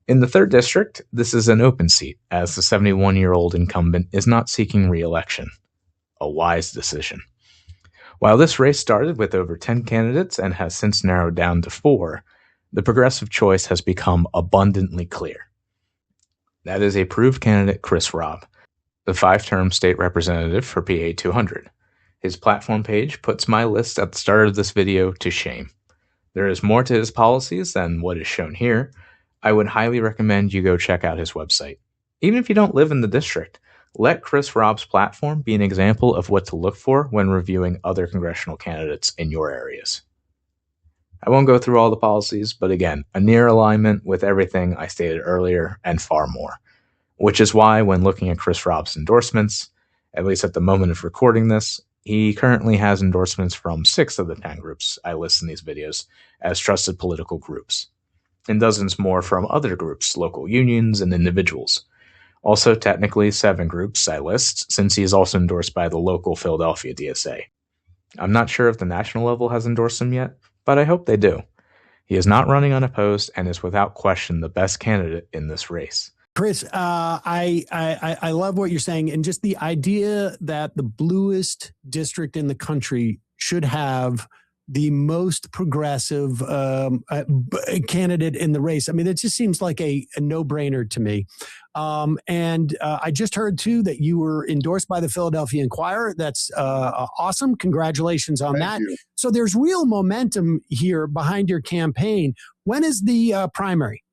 In the 3rd District, this is an open seat, as the 71-year-old incumbent is not seeking re-election. A wise decision. While this race started with over 10 candidates and has since narrowed down to 4, the progressive choice has become abundantly clear. That is approved candidate Chris Rabb, the 5-term state representative for PA-02. His platform page puts my list at the start of this video to shame. There is more to his policies than what is shown here. I would highly recommend you go check out his website. Even if you don't live in the district, let Chris Rabb's platform be an example of what to look for when reviewing other congressional candidates in your areas. I won't go through all the policies, but again, a near alignment with everything I stated earlier and far more. Which is why when looking at Chris Rabb's endorsements, at least at the moment of recording this, he currently has endorsements from 6 of the 10 groups I list in these videos as trusted political groups, and dozens more from other groups, local unions, and individuals. Also technically 7 groups I list, since he is also endorsed by the local Philadelphia DSA. I'm not sure if the national level has endorsed him yet, but I hope they do. He is not running unopposed and is without question the best candidate in this race. Chris, I love what you're saying, and just the idea that the bluest district in the country should have the most progressive candidate in the race. I mean, it just seems like a no-brainer to me. And I just heard, too, that you were endorsed by the Philadelphia Inquirer. That's awesome. Congratulations on that. Thank you. So there's real momentum here behind your campaign. When is the primary?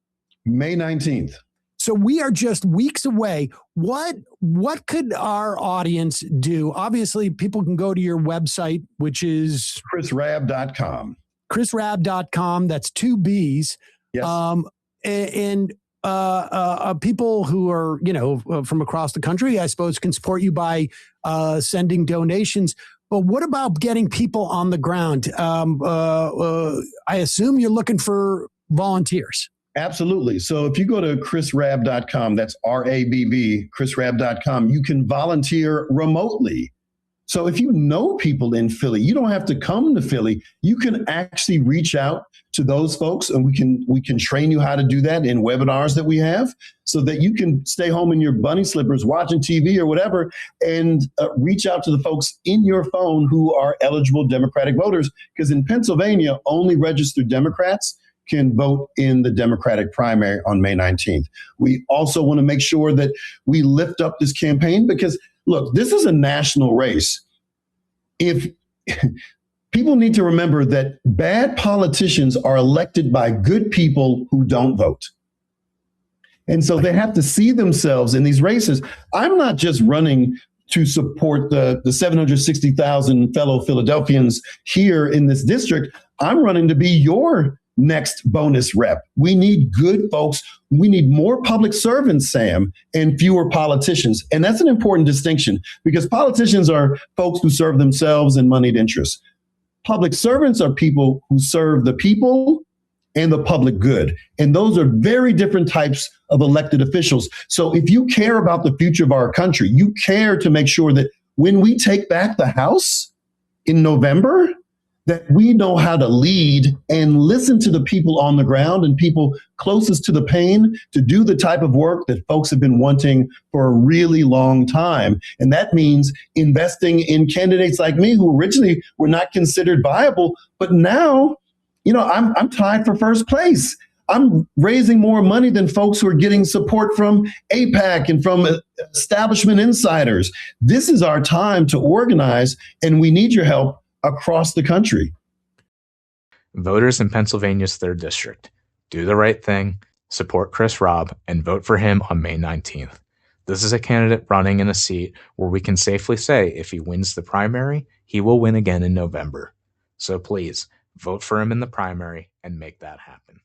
May 19th. So we are just weeks away. What could our audience do? Obviously, people can go to your website, which is chrisrabb.com. chrisrabb.com. That's 2 B's. Yes. And people who are, from across the country, I suppose, can support you by sending donations. But what about getting people on the ground? I assume you're looking for volunteers. Absolutely. So if you go to chrisrabb.com, that's RABB, chrisrabb.com, you can volunteer remotely. So if you know people in Philly, you don't have to come to Philly. You can actually reach out to those folks, and we can train you how to do that in webinars that we have, so that you can stay home in your bunny slippers watching TV or whatever, and reach out to the folks in your phone who are eligible Democratic voters. Because in Pennsylvania, only registered Democrats can vote in the Democratic primary on May 19th. We also want to make sure that we lift up this campaign because, look, this is a national race. If people need to remember that bad politicians are elected by good people who don't vote. And so they have to see themselves in these races. I'm not just running to support the 760,000 fellow Philadelphians here in this district. I'm running to be your next bonus rep. We need good folks. We need more public servants, Sam, and fewer politicians. And that's an important distinction because politicians are folks who serve themselves and moneyed interests. Public servants are people who serve the people and the public good. And those are very different types of elected officials. So if you care about the future of our country, you care to make sure that when we take back the House in November, that we know how to lead and listen to the people on the ground and people closest to the pain to do the type of work that folks have been wanting for a really long time. And that means investing in candidates like me who originally were not considered viable, but now, I'm tied for first place. I'm raising more money than folks who are getting support from AIPAC and from establishment insiders. This is our time to organize, and we need your help across the country. Voters in Pennsylvania's 3rd District, do the right thing, support Chris Rabb, and vote for him on May 19th. This is a candidate running in a seat where we can safely say if he wins the primary, he will win again in November. So please, vote for him in the primary and make that happen.